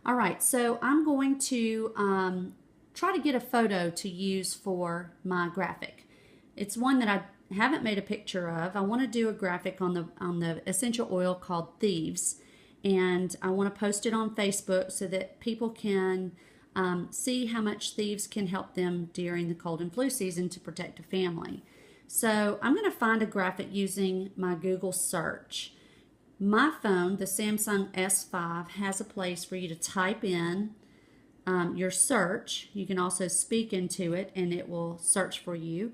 All right, so I'm going to try to get a photo to use for my graphic. It's one that I haven't made a picture of. I want to do a graphic on the essential oil called Thieves, and I want to post it on Facebook so that people can see how much thieves can help them during the cold and flu season to protect a family. So I'm going to find a graphic using my Google search. My phone, the Samsung S5, has a place for you to type in your search. You can also speak into it and it will search for you.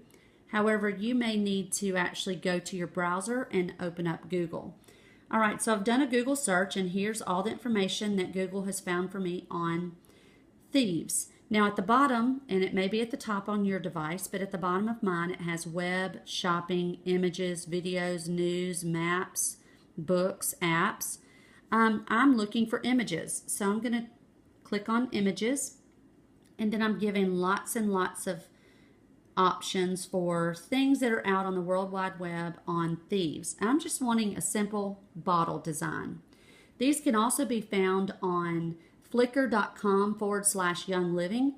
However, you may need to actually go to your browser and open up Google. All right, so I've done a Google search and here's all the information that Google has found for me on thieves. Now at the bottom, and it may be at the top on your device, but at the bottom of mine it has web, shopping, images, videos, news, maps, books, apps. I'm looking for images, so I'm going to click on images, and then I'm giving lots and lots of options for things that are out on the World Wide Web on thieves. I'm just wanting a simple bottle design. These can also be found on flickr.com/young living.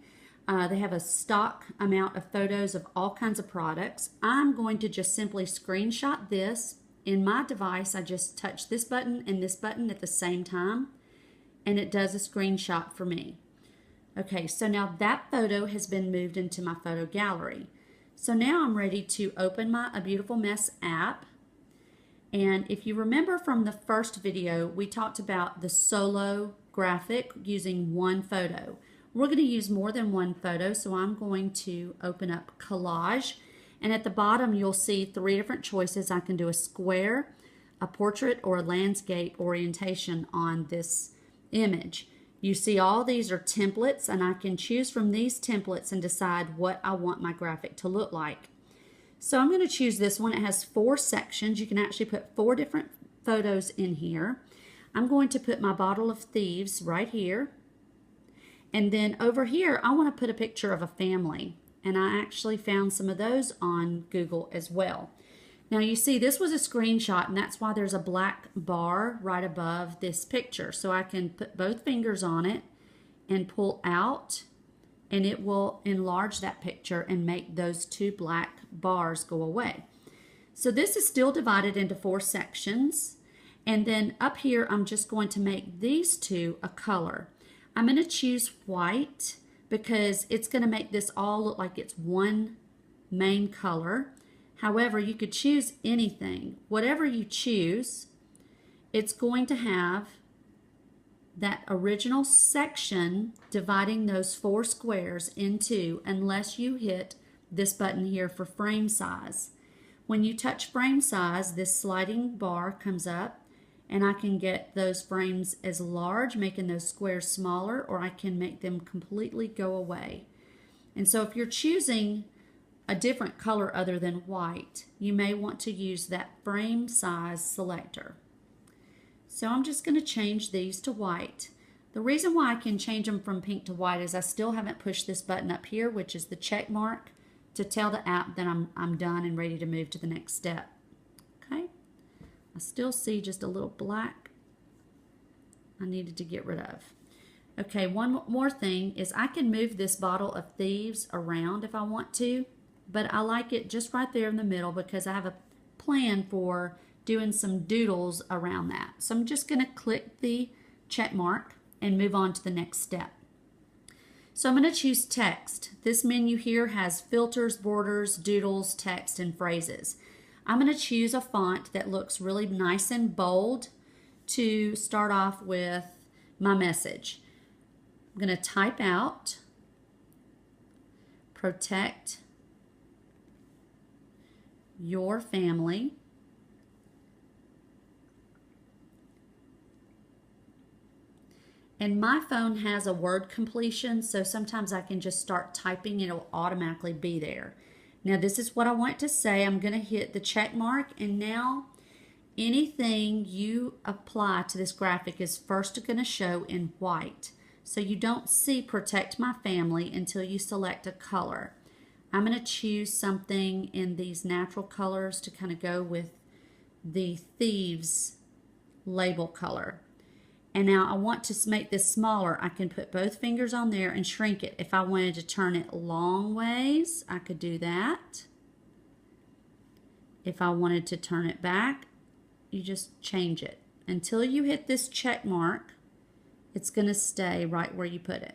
They have a stock amount of photos of all kinds of products. I'm going to just simply screenshot this. In my device, I just touch this button and this button at the same time, and it does a screenshot for me. Okay, so now that photo has been moved into my photo gallery. So now I'm ready to open my A Beautiful Mess app. And if you remember from the first video, we talked about the solo graphic using one photo. We're going to use more than one photo, so I'm going to open up collage. And at the bottom, you'll see 3 different choices. I can do a square, a portrait, or a landscape orientation on this image. You see all these are templates, and I can choose from these templates and decide what I want my graphic to look like. So I'm going to choose this one. It has 4 sections. You can actually put 4 different photos in here. I'm going to put my bottle of thieves right here. And then over here, I want to put a picture of a family. And I actually found some of those on Google as well. Now you see this was a screenshot, and that's why there's a black bar right above this picture. So I can put both fingers on it and pull out, and it will enlarge that picture and make those 2 black bars go away. So this is still divided into 4 sections. And then up here, I'm just going to make these 2 a color. I'm going to choose white because it's going to make this all look like it's one main color. However, you could choose anything. Whatever you choose, it's going to have that original section dividing those 4 squares in 2 unless you hit this button here for frame size. When you touch frame size, this sliding bar comes up, and I can get those frames as large, making those squares smaller, or I can make them completely go away. And so if you're choosing a different color other than white, you may want to use that frame size selector. So I'm just going to change these to white. The reason why I can change them from pink to white is I still haven't pushed this button up here, which is the check mark, to tell the app that I'm done and ready to move to the next step. Okay. I still see just a little black I needed to get rid of. Okay, one more thing is I can move this bottle of thieves around if I want to, but I like it just right there in the middle because I have a plan for doing some doodles around that. So I'm just going to click the check mark and move on to the next step. So I'm going to choose text. This menu here has filters, borders, doodles, text, and phrases. I'm going to choose a font that looks really nice and bold to start off with my message. I'm going to type out, protect your family. And my phone has a word completion, so sometimes I can just start typing, it'll automatically be there. Now this is what I want to say. I'm going to hit the check mark, and now anything you apply to this graphic is first going to show in white. So you don't see protect my family until you select a color. I'm going to choose something in these natural colors to kind of go with the thieves label color. And now I want to make this smaller. I can put both fingers on there and shrink it. If I wanted to turn it long ways, I could do that. If I wanted to turn it back, you just change it. Until you hit this check mark, it's going to stay right where you put it.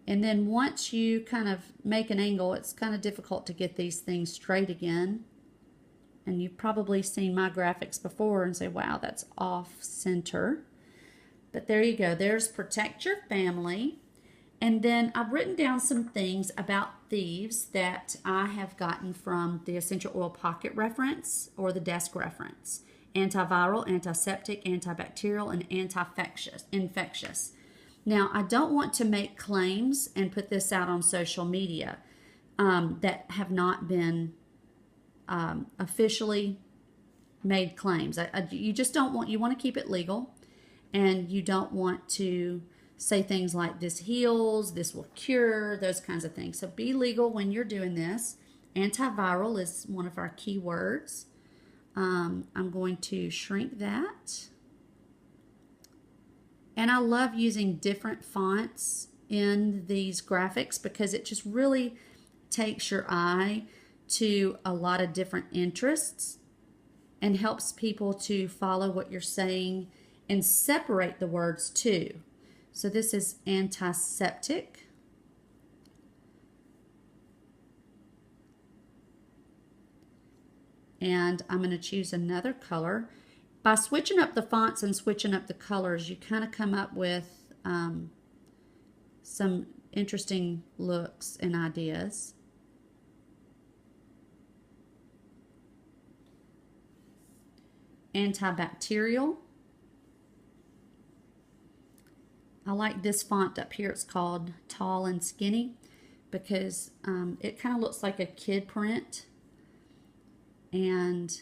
And then once you kind of make an angle, it's kind of difficult to get these things straight again. And you've probably seen my graphics before and say, wow, that's off center. But there you go. There's protect your family. And then I've written down some things about thieves that I have gotten from the essential oil pocket reference or the desk reference. Antiviral, antiseptic, antibacterial, and anti-infectious. Now, I don't want to make claims and put this out on social media that have not been officially made claims. You just don't want, you want to keep it legal, and you don't want to say things like this heals, this will cure, those kinds of things. So be legal when you're doing this. Antiviral is one of our key words. I'm going to shrink that. And I love using different fonts in these graphics because it just really takes your eye to a lot of different interests and helps people to follow what you're saying and separate the words too. So this is antiseptic. And I'm going to choose another color. By switching up the fonts and switching up the colors, you kind of come up with some interesting looks and ideas. Antibacterial. I like this font up here. It's called Tall and Skinny because it kind of looks like a kid print. And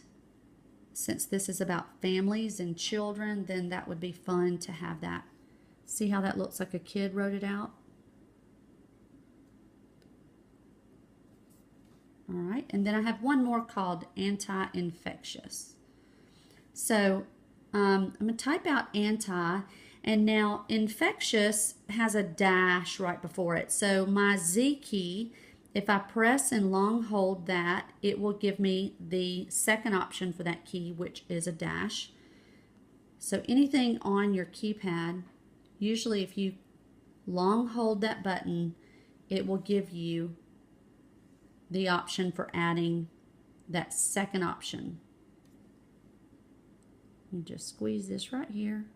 since this is about families and children, then that would be fun to have that. See how that looks like a kid wrote it out? All right, and then I have one more called Anti-Infectious. So I'm going to type out anti, and now infectious has a dash right before it. So my Z key, if I press and long hold that, it will give me the second option for that key, which is a dash. So anything on your keypad, usually if you long hold that button, it will give you the option for adding that second option. And just squeeze this right here.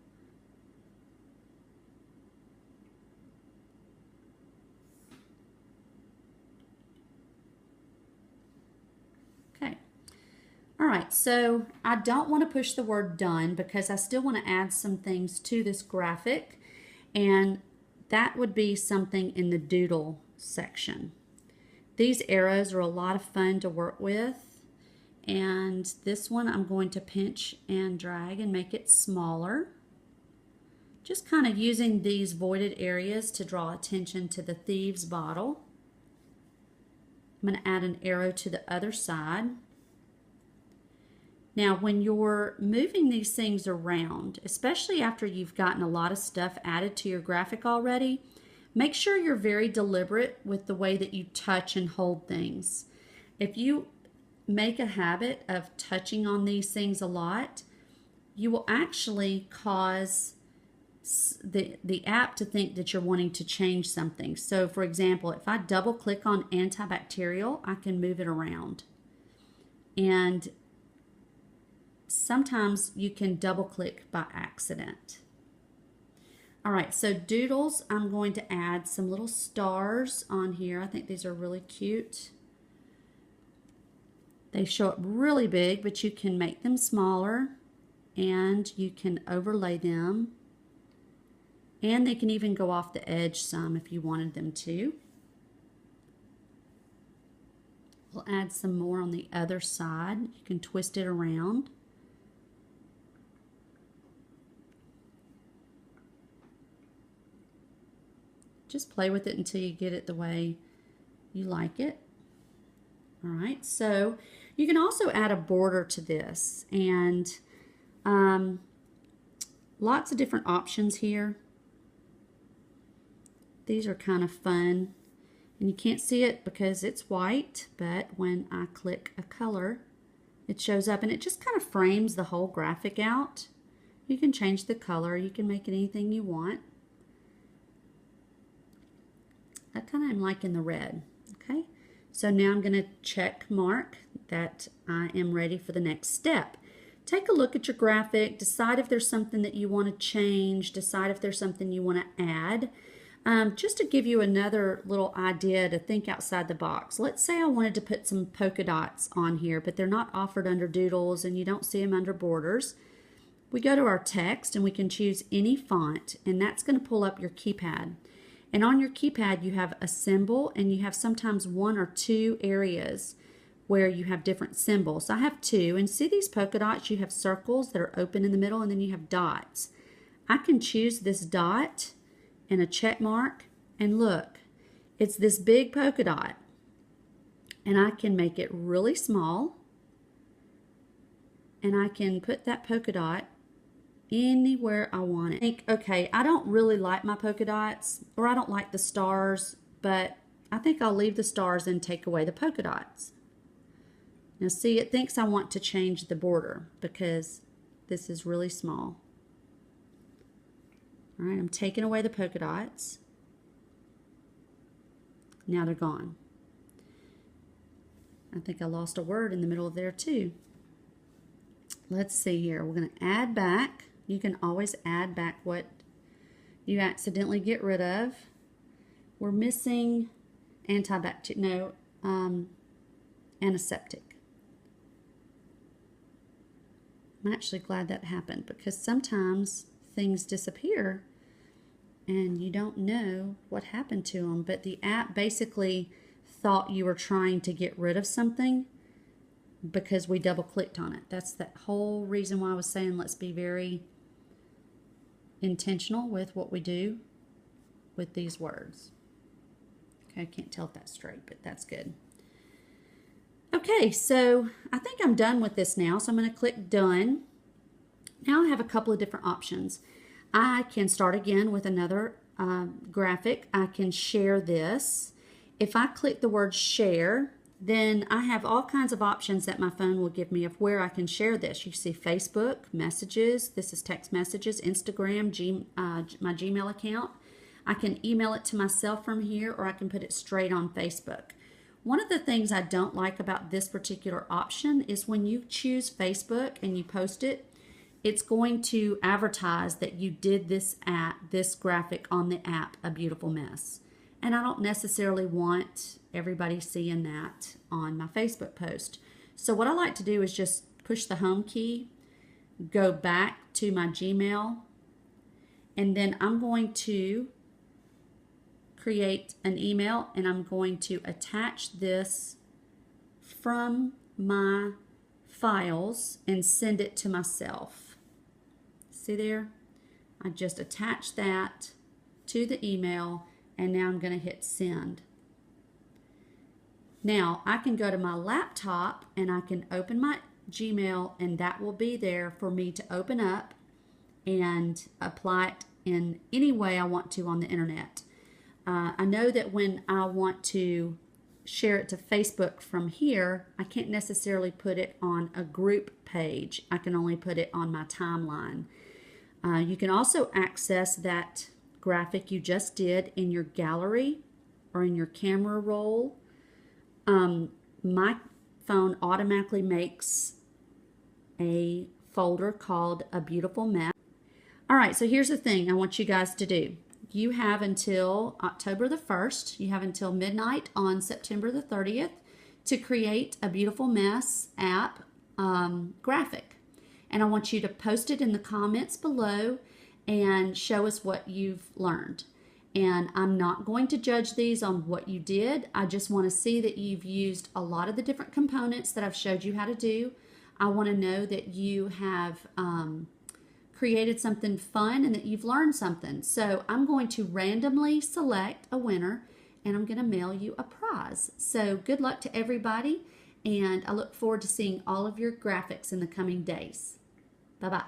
Okay. All right, so I don't want to push the word done because I still want to add some things to this graphic, and that would be something in the doodle section. These arrows are a lot of fun to work with. And this one I'm going to pinch and drag and make it smaller. Just kind of using these voided areas to draw attention to the thieves bottle. I'm going to add an arrow to the other side. Now when you're moving these things around, especially after you've gotten a lot of stuff added to your graphic already, make sure you're very deliberate with the way that you touch and hold things. If you make a habit of touching on these things a lot, you will actually cause the app to think that you're wanting to change something. So for example, if I double click on antibacterial, I can move it around. And sometimes you can double click by accident. All right, so doodles, I'm going to add some little stars on here. I think these are really cute. They show up really big, but you can make them smaller and you can overlay them. And they can even go off the edge some if you wanted them to. We'll add some more on the other side. You can twist it around. Just play with it until you get it the way you like it. All right, so you can also add a border to this, and Lots of different options here. These are kind of fun. And you can't see it because it's white, but when I click a color, it shows up and it just kind of frames the whole graphic out. You can change the color, you can make it anything you want. I kind of am liking the red, okay? So now I'm going to check mark that I am ready for the next step. Take a look at your graphic, decide if there's something that you want to change, decide if there's something you want to add. Just to give you another little idea to think outside the box. Let's say I wanted to put some polka dots on here, but they're not offered under Doodles and you don't see them under borders. We go to our text and we can choose any font, and that's going to pull up your keypad. And on your keypad you have a symbol, and you have sometimes one or two areas where you have different symbols. I have two, and see these polka dots? You have circles that are open in the middle, and then you have dots. I can choose this dot and a check mark, and look, it's this big polka dot, and I can make it really small, and I can put that polka dot anywhere I want it. Okay, I don't really like my polka dots, or I don't like the stars, but I think I'll leave the stars and take away the polka dots. Now see, it thinks I want to change the border because this is really small. All right, I'm taking away the polka dots. Now they're gone. I think I lost a word in the middle of there too. Let's see here. We're going to add back. You can always add back what you accidentally get rid of. We're missing antiseptic. I'm actually glad that happened because sometimes things disappear and you don't know what happened to them, but the app basically thought you were trying to get rid of something because we double clicked on it. That's the whole reason why I was saying let's be very intentional with what we do with these words. Okay, I can't tell if that's straight, but that's good. Okay, so I think I'm done with this now, so I'm going to click done. Now I have a couple of different options. I can start again with another graphic. I can share this. If I click the word share, then I have all kinds of options that my phone will give me of where I can share this. You see Facebook, messages, this is text messages, Instagram, my Gmail account. I can email it to myself from here, or I can put it straight on Facebook. One of the things I don't like about this particular option is when you choose Facebook and you post it, it's going to advertise that you did this graphic on the app, A Beautiful Mess. And I don't necessarily want everybody seeing that on my Facebook post. So what I like to do is just push the home key, go back to my Gmail, and then I'm going to create an email, and I'm going to attach this from my files and send it to myself. See there? I just attached that to the email, and now I'm going to hit send. Now I can go to my laptop and I can open my Gmail, and that will be there for me to open up and apply it in any way I want to on the internet. I know that when I want to share it to Facebook from here, I can't necessarily put it on a group page. I can only put it on my timeline. You can also access that graphic you just did in your gallery or in your camera roll. My phone automatically makes a folder called A Beautiful Mess. All right, so here's the thing I want you guys to do. You have until October the 1st, you have until midnight on September the 30th to create a Beautiful Mess app graphic. And I want you to post it in the comments below and show us what you've learned. And I'm not going to judge these on what you did. I just want to see that you've used a lot of the different components that I've showed you how to do. I want to know that you have created something fun and that you've learned something. So I'm going to randomly select a winner, and I'm going to mail you a prize. So good luck to everybody, and I look forward to seeing all of your graphics in the coming days. Bye-bye.